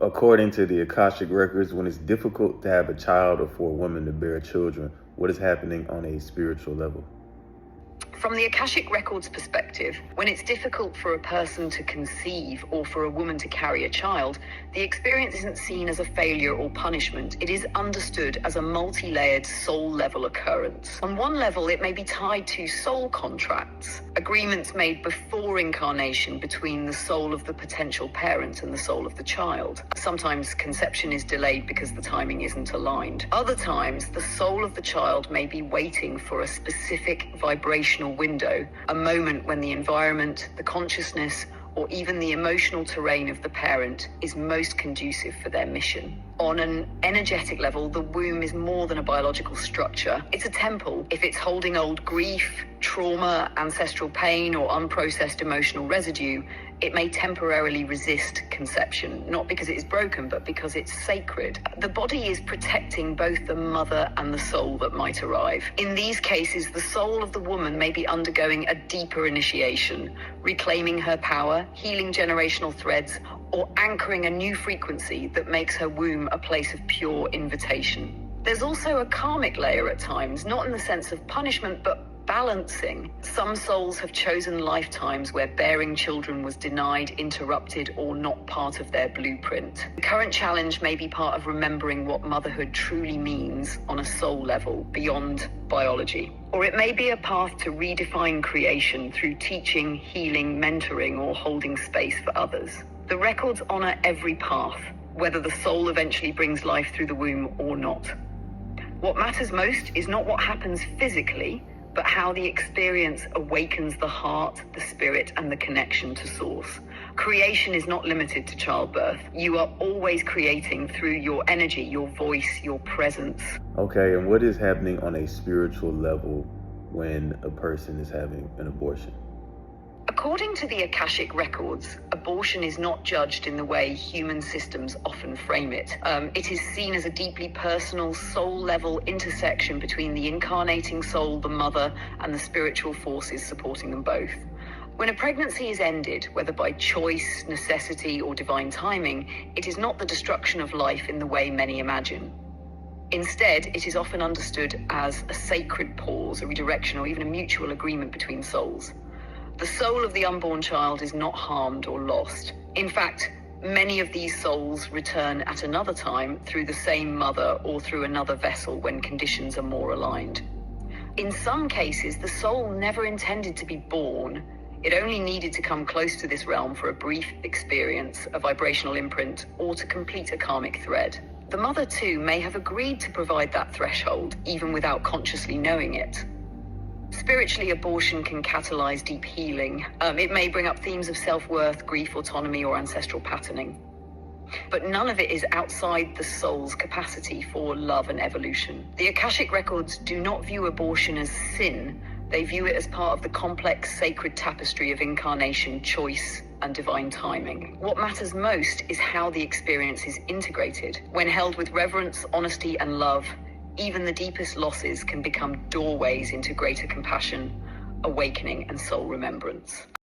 According to the Akashic records, when it's difficult to have a child or for a woman to bear children, what is happening on a spiritual level? From the Akashic Records perspective, when it's difficult for a person to conceive or for a woman to carry a child, the experience isn't seen as a failure or punishment. It is understood as a multi-layered soul-level occurrence. On one level, it may be tied to soul contracts, agreements made before incarnation between the soul of the potential parent and the soul of the child. Sometimes conception is delayed because the timing isn't aligned. Other times, the soul of the child may be waiting for a specific vibrational window, a moment when the environment, the consciousness, or even the emotional terrain of the parent is most conducive for their mission. On an energetic level, the womb is more than a biological structure. It's a temple. If it's holding old grief, trauma, ancestral pain, or unprocessed emotional residue, it may temporarily resist conception, not because it is broken, but because it's sacred. The body is protecting both the mother and the soul that might arrive. In these cases, the soul of the woman may be undergoing a deeper initiation, reclaiming her power, healing generational threads, or anchoring a new frequency that makes her womb a place of pure invitation. There's also a karmic layer at times, not in the sense of punishment, but balancing. Some souls have chosen lifetimes where bearing children was denied, interrupted, or not part of their blueprint. The current challenge may be part of remembering what motherhood truly means on a soul level, beyond biology. Or it may be a path to redefine creation through teaching, healing, mentoring, or holding space for others. The records honor every path, whether the soul eventually brings life through the womb or not. What matters most is not what happens physically, but how the experience awakens the heart, the spirit, and the connection to source. Creation is not limited to childbirth. You are always creating through your energy, your voice, your presence. Okay, and what is happening on a spiritual level when a person is having an abortion? According to the Akashic Records, abortion is not judged in the way human systems often frame it. It is seen as a deeply personal, soul-level intersection between the incarnating soul, the mother, and the spiritual forces supporting them both. When a pregnancy is ended, whether by choice, necessity, or divine timing, it is not the destruction of life in the way many imagine. Instead, it is often understood as a sacred pause, a redirection, or even a mutual agreement between souls. The soul of the unborn child is not harmed or lost. In fact, many of these souls return at another time through the same mother or through another vessel when conditions are more aligned. In some cases, the soul never intended to be born. It only needed to come close to this realm for a brief experience, a vibrational imprint, or to complete a karmic thread. The mother, too, may have agreed to provide that threshold, even without consciously knowing it. Spiritually, abortion can catalyze deep healing. It may bring up themes of self-worth, grief, autonomy, or ancestral patterning. But none of it is outside the soul's capacity for love and evolution. The Akashic Records do not view abortion as sin. They view it as part of the complex, sacred tapestry of incarnation, choice, and divine timing. What matters most is how the experience is integrated. When held with reverence, honesty, and love, even the deepest losses can become doorways into greater compassion, awakening, and soul remembrance.